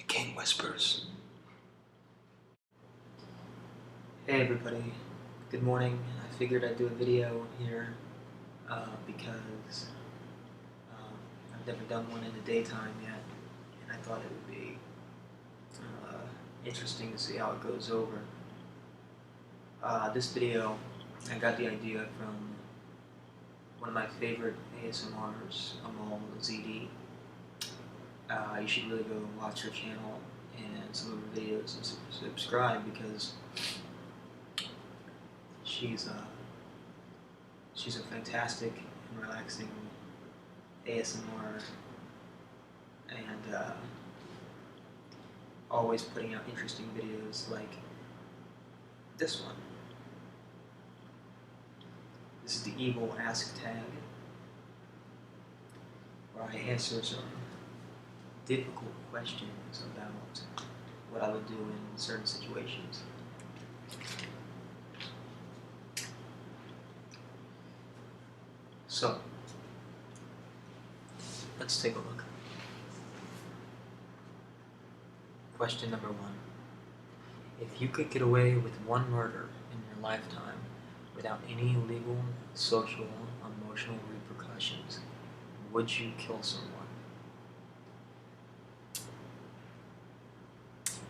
The King whispers. Hey everybody, good morning. I figured I'd do a video here because I've never done one in the daytime yet, and I thought it would be interesting to see how it goes over. This video, I got the idea from one of my favorite ASMRs, Amal ZD. You should really go watch her channel and some of her videos and subscribe because she's a fantastic and relaxing ASMR and always putting out interesting videos like this one. This is the Evil Ask Tag, where I answer some difficult questions about what I would do in certain situations. So, let's take a look. Question number 1. If you could get away with one murder in your lifetime without any legal, social, emotional repercussions, would you kill someone?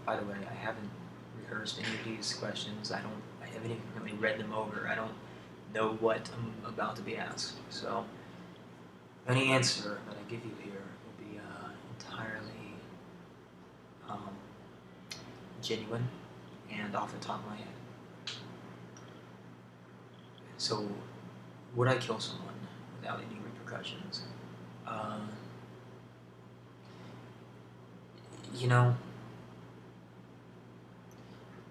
By the way, I haven't rehearsed any of these questions. I haven't even really read them over. I don't know what I'm about to be asked. So, any answer that I give you here will be entirely genuine and off the top of my head. So, would I kill someone without any repercussions? You know,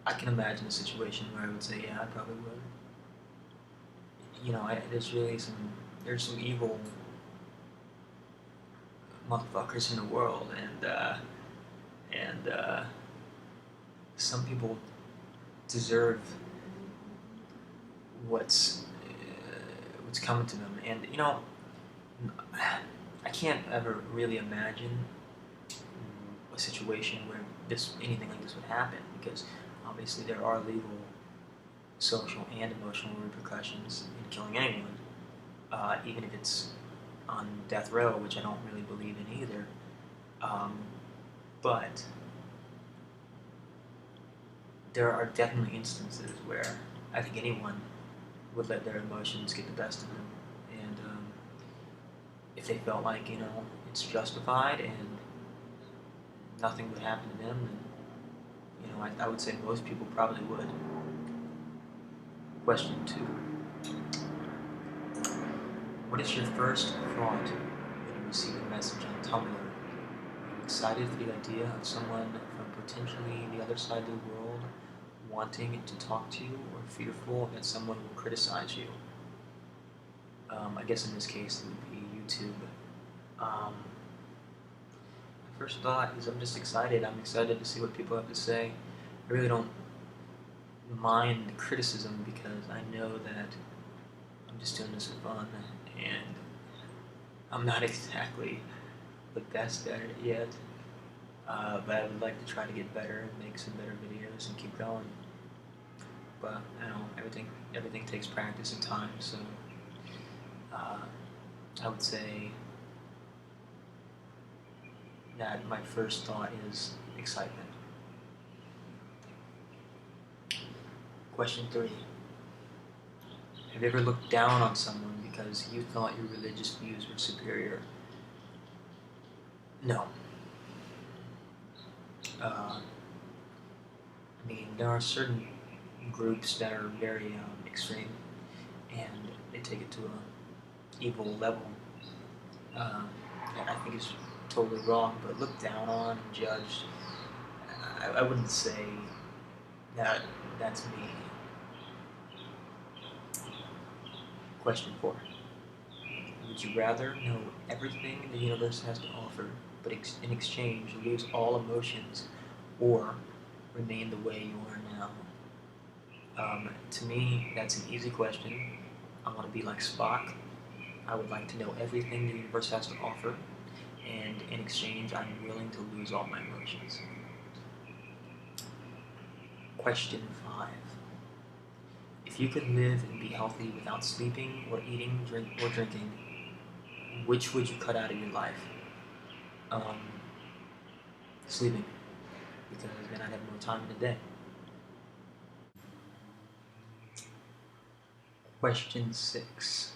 I can imagine a situation where I would say, yeah, I probably would. You know, there's some evil motherfuckers in the world, and some people deserve what's coming to them, and you know, I can't ever really imagine a situation where anything like this would happen, because obviously there are legal, social, and emotional repercussions in killing anyone, even if it's on death row, which I don't really believe in either. But there are definitely instances where I think anyone would let their emotions get the best of them, and if they felt like, you know, it's justified and nothing would happen to them, then, you know, I would say most people probably would. Question 2. What is your first thought when you receive a message on Tumblr? Are you excited for the idea of someone from potentially the other side of the world wanting to talk to you, or fearful that someone will criticize you? I guess in this case it would be YouTube. My first thought is I'm just excited. I'm excited to see what people have to say. I really don't mind the criticism because I know that I'm just doing this for fun, and I'm not exactly the best at it yet, but I would like to try to get better and make some better videos and keep going. But you know, everything takes practice and time, so I would say that my first thought is excitement. Question 3. Have you ever looked down on someone because you thought your religious views were superior? No. I mean, there are certain groups that are very extreme, and they take it to an evil level. I think it's totally wrong, but looked down on and judged, I wouldn't say that that's me. Question 4. Would you rather know everything the universe has to offer, but in exchange lose all emotions, or remain the way you are now? To me, that's an easy question. I want to be like Spock. I would like to know everything the universe has to offer, and in exchange, I'm willing to lose all my emotions. Question 5. If you could live and be healthy without sleeping or eating, drinking, which would you cut out of your life? Um, Sleeping, because then I'd have more time in the day. Question 6.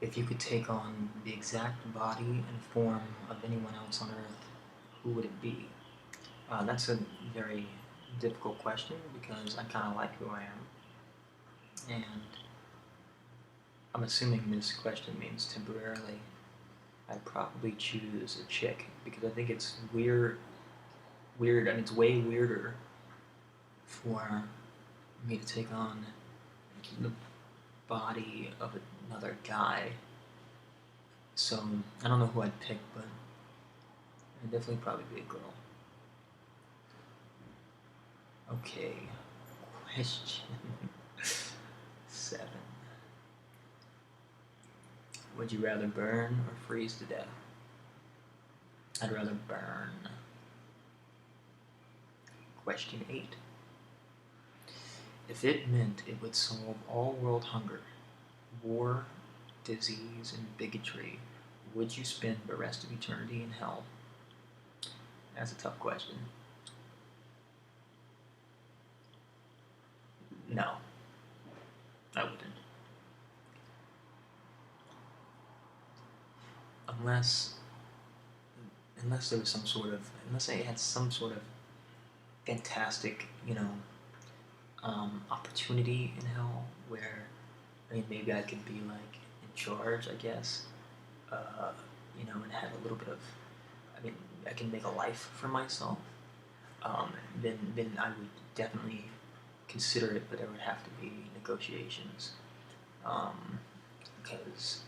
If you could take on the exact body and form of anyone else on Earth, who would it be? That's a very difficult question because I kind of like who I am. And I'm assuming this question means temporarily. I'd probably choose a chick because I think it's weird. I mean, it's way weirder for me to take on the body of another guy. So I don't know who I'd pick, but I'd definitely probably be a girl. Okay, question 7. Would you rather burn or freeze to death? I'd rather burn. Question 8. If it meant it would solve all world hunger, war, disease, and bigotry, would you spend the rest of eternity in hell? That's a tough question. No, I wouldn't. Unless there was unless I had some sort of fantastic, opportunity in hell where, I mean, maybe I could be like in charge, I guess, and have a little bit of, I mean, I can make a life for myself. Then I would definitely consider it, but there would have to be negotiations, because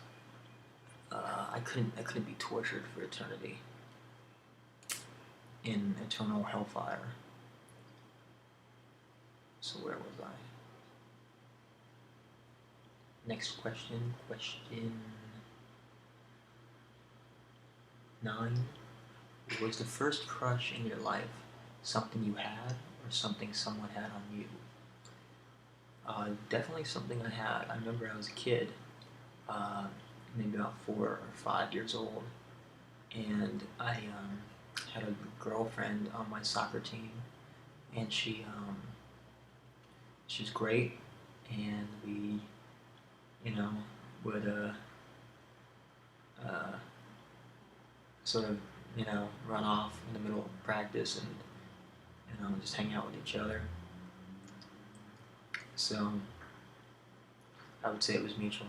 I couldn't be tortured for eternity in eternal hellfire. So where was I? Next question, question 9. Was the first crush in your life something you had or something someone had on you? Definitely something I had. I remember I was a kid, maybe about 4 or 5 years old, and I had a girlfriend on my soccer team, and she was great, and we, would sort of, run off in the middle of practice and, just hang out with each other. So I would say it was mutual.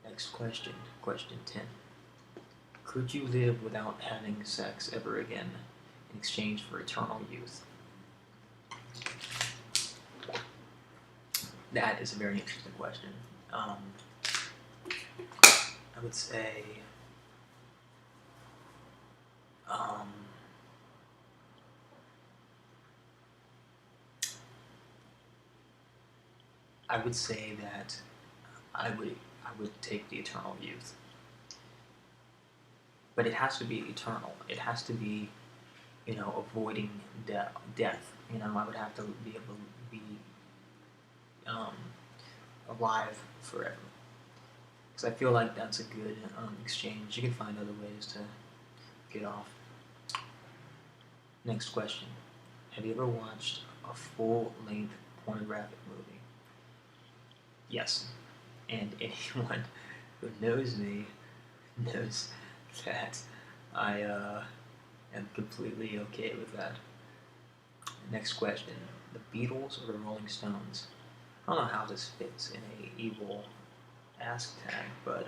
Next question, question 10. Could you live without having sex ever again in exchange for eternal youth? That is a very interesting question. I would say that I would take the eternal youth, but it has to be eternal. It has to be, avoiding death. I would have to be able to be alive forever, because I feel like that's a good exchange. You can find other ways to get off. Next question. Have you ever watched a full-length pornographic movie? Yes. And anyone who knows me knows that I am completely okay with that. Next question. The Beatles or the Rolling Stones? I don't know how this fits in a evil ask tag, but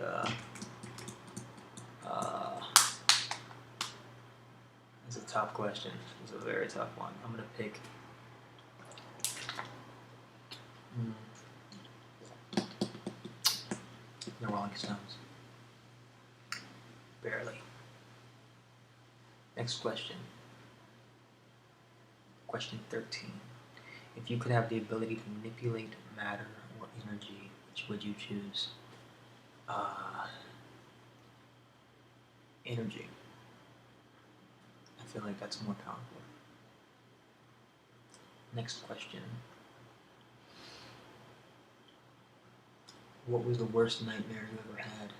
it's a tough question. It's a very tough one. I'm gonna pick the Rolling Stones. Barely. Next question. Question 13. If you could have the ability to manipulate matter or energy, which would you choose? energy. I feel like that's more powerful. Next question. What was the worst nightmare you ever had?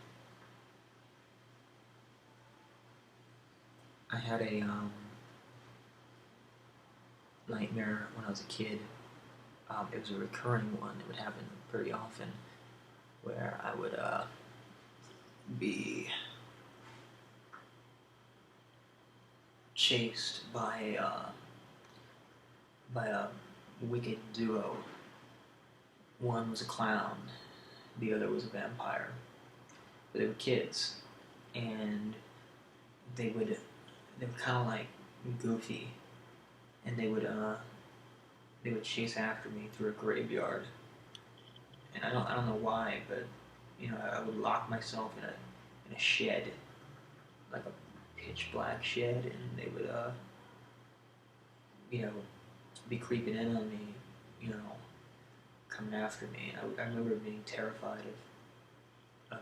I had a nightmare when I was a kid. It was a recurring one. It would happen pretty often, where I would be chased by a wicked duo. One was a clown, the other was a vampire. But they were kids, and they were kind of like goofy, and they would chase after me through a graveyard. And I don't know why, but I would lock myself in a shed, like a pitch black shed, and they would be creeping in on me, coming after me. And I remember being terrified of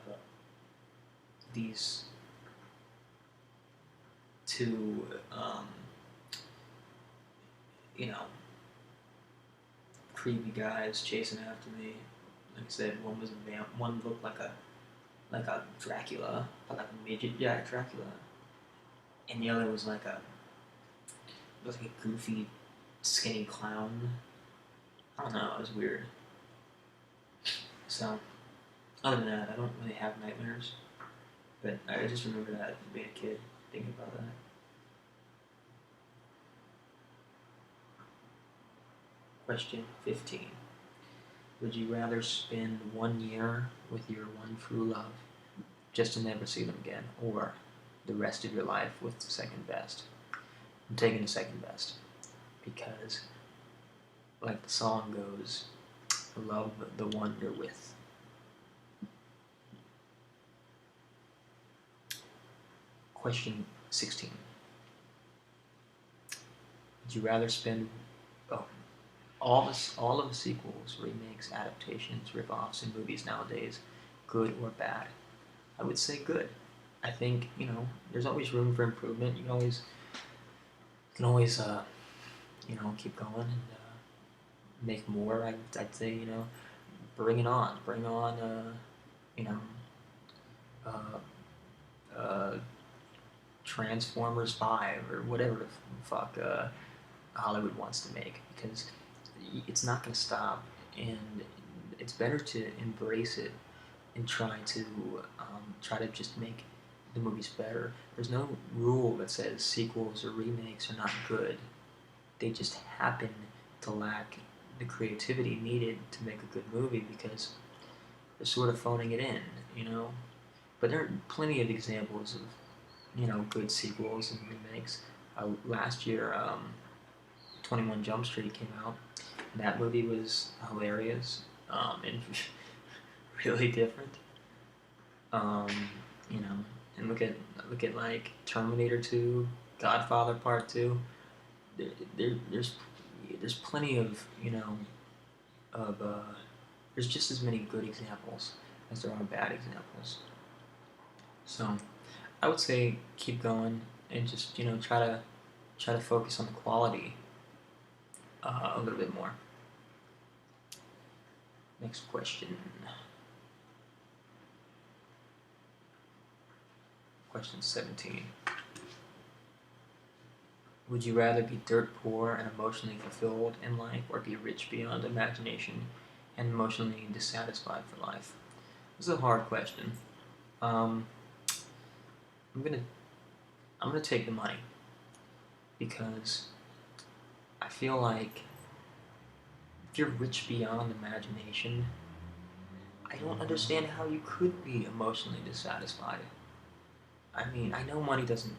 these two, creepy guys chasing after me. Like I said, one looked like a Dracula, like a midget Dracula, and the other was like a goofy, skinny clown. I don't know, it was weird. So, other than that, I don't really have nightmares, but I just remember that being a kid, thinking about that. Question 15. Would you rather spend 1 year with your one true love, just to never see them again, or the rest of your life with the second best? I'm taking the second best, because, like the song goes, love the one you're with. Question 16. Would you rather spend all of the sequels, remakes, adaptations, rip-offs in movies nowadays, good or bad? I would say good. I think there's always room for improvement. You can always keep going and make more. I'd say bring it on. Bring on Transformers 5 or whatever the fuck Hollywood wants to make, because it's not going to stop, and it's better to embrace it and try to just make the movies better. There's no rule that says sequels or remakes are not good. They just happen to lack the creativity needed to make a good movie, because they're sort of phoning it in, But there are plenty of examples of good sequels and remakes. Last year, 21 Jump Street came out. That movie was hilarious and really different. And look at like Terminator 2, Godfather Part 2. There's plenty of there's just as many good examples as there are bad examples. So I would say keep going and just try to focus on the quality a little bit more. Next question. Question 17. Would you rather be dirt poor and emotionally fulfilled in life, or be rich beyond imagination and emotionally dissatisfied for life? This is a hard question. I'm gonna take the money, because I feel like if you're rich beyond imagination, I don't understand how you could be emotionally dissatisfied. I mean, I know money doesn't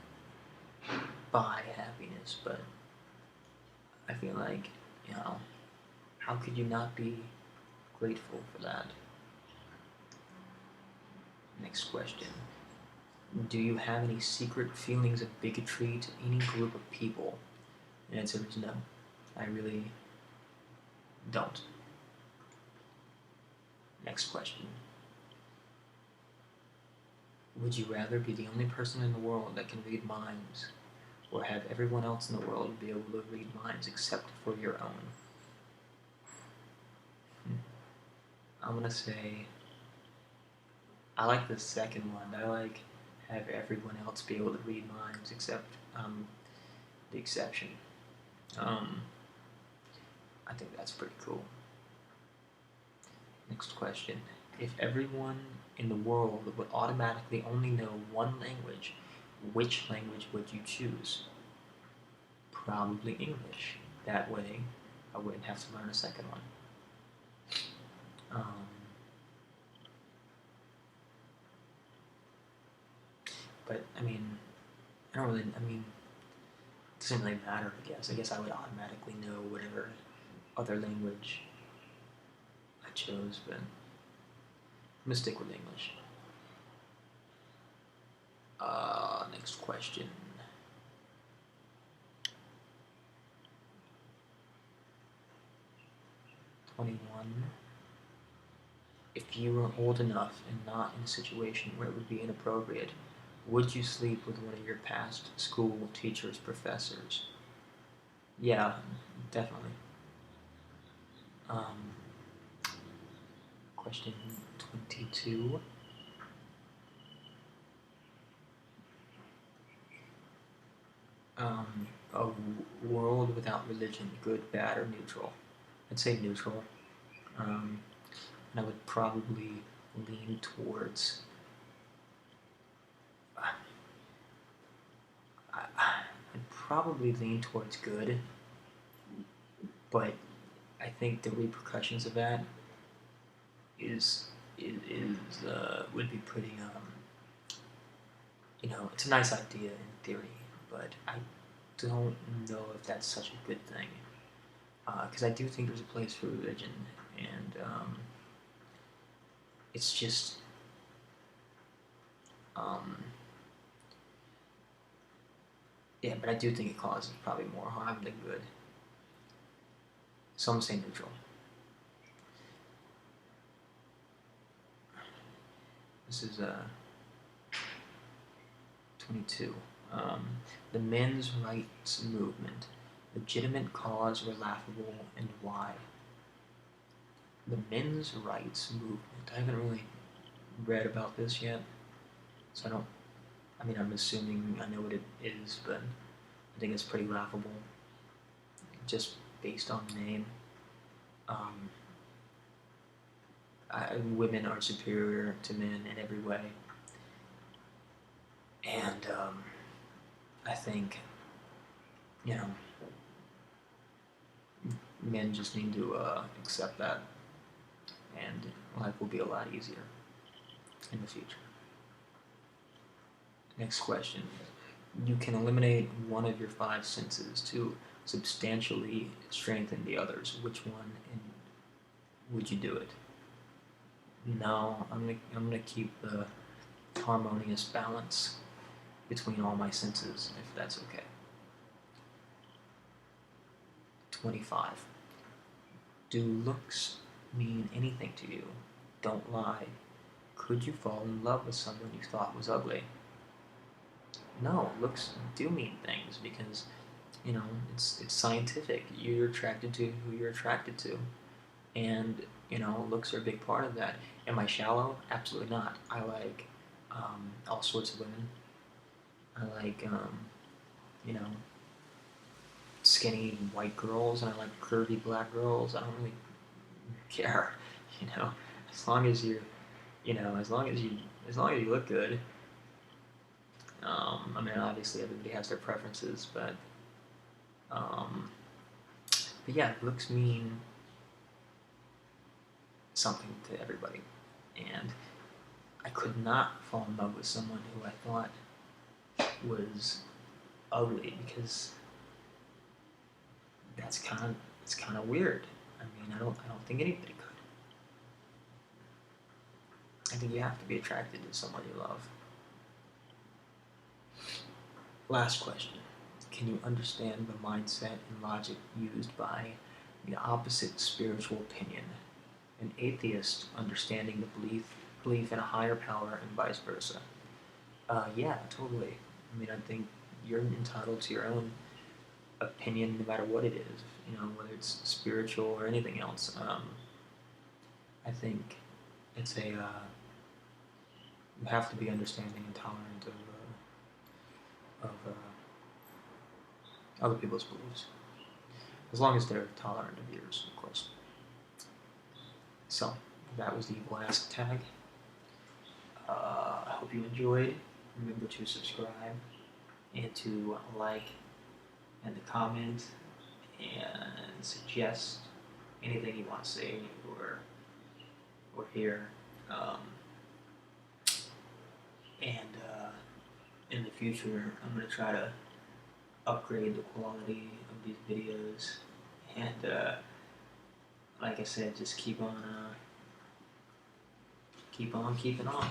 buy happiness, but I feel like, how could you not be grateful for that? Next question. Do you have any secret feelings of bigotry to any group of people? The answer is no. I really don't. Next question. Would you rather be the only person in the world that can read minds, or have everyone else in the world be able to read minds except for your own? I'm gonna say I like the second one. I like have everyone else be able to read minds except the exception. Um, I think that's pretty cool. Next question. If everyone in the world would automatically only know one language, which language would you choose? Probably English. That way, I wouldn't have to learn a second one. Um, but I mean, I don't really. I mean, it doesn't really matter. I guess. I guess I would automatically know whatever other language I chose, but I'm gonna stick with English. Next question. 21. If you were old enough and not in a situation where it would be inappropriate, would you sleep with one of your past school teachers, professors? Yeah, definitely. Um, Question 22. A world without religion, good, bad, or neutral? I'd say neutral. And I would probably lean towards. I'd probably lean towards good, but I think the repercussions of that is would be pretty. It's a nice idea in theory, but I don't know if that's such a good thing. Because I do think there's a place for religion, and it's just um, yeah. But I do think it causes probably more harm than good. Some say neutral. This is 22. The men's rights movement, legitimate cause or laughable, and why? The men's rights movement. I haven't really read about this yet, so I don't. I mean, I'm assuming I know what it is, but I think it's pretty laughable, just based on the name. Um, Women are superior to men in every way, and I think you know men just need to accept that, and life will be a lot easier in the future. Next question. You can eliminate one of your five senses to substantially strengthen the others. Which one and would you do it? No, I'm gonna keep the harmonious balance between all my senses, if that's okay. 25. Do looks mean anything to you? Don't lie. Could you fall in love with someone you thought was ugly? No, looks do mean things because it's scientific. You're attracted to who you're attracted to, and looks are a big part of that. Am I shallow? Absolutely not. I like all sorts of women. I like you know skinny white girls, and I like curvy black girls. I don't really care, you know, as long as you're, as long as you look good. I mean, obviously everybody has their preferences, um, but yeah, looks mean something to everybody, and I could not fall in love with someone who I thought was ugly because it's kind of weird. I mean, I don't think anybody could. I think you have to be attracted to someone you love. Last question. Can you understand the mindset and logic used by the opposite spiritual opinion? An atheist understanding the belief in a higher power and vice versa. Yeah, totally. I mean, I think you're entitled to your own opinion no matter what it is, you know, whether it's spiritual or anything else. I think it's you have to be understanding and tolerant of other people's beliefs, as long as they're tolerant of yours, of course. So that was the Evil Ask tag. I hope you enjoyed. Remember to subscribe and to like and to comment and suggest anything you want to say or hear. And in the future, I'm going to try to upgrade the quality of these videos, and like I said, just keep on keeping on.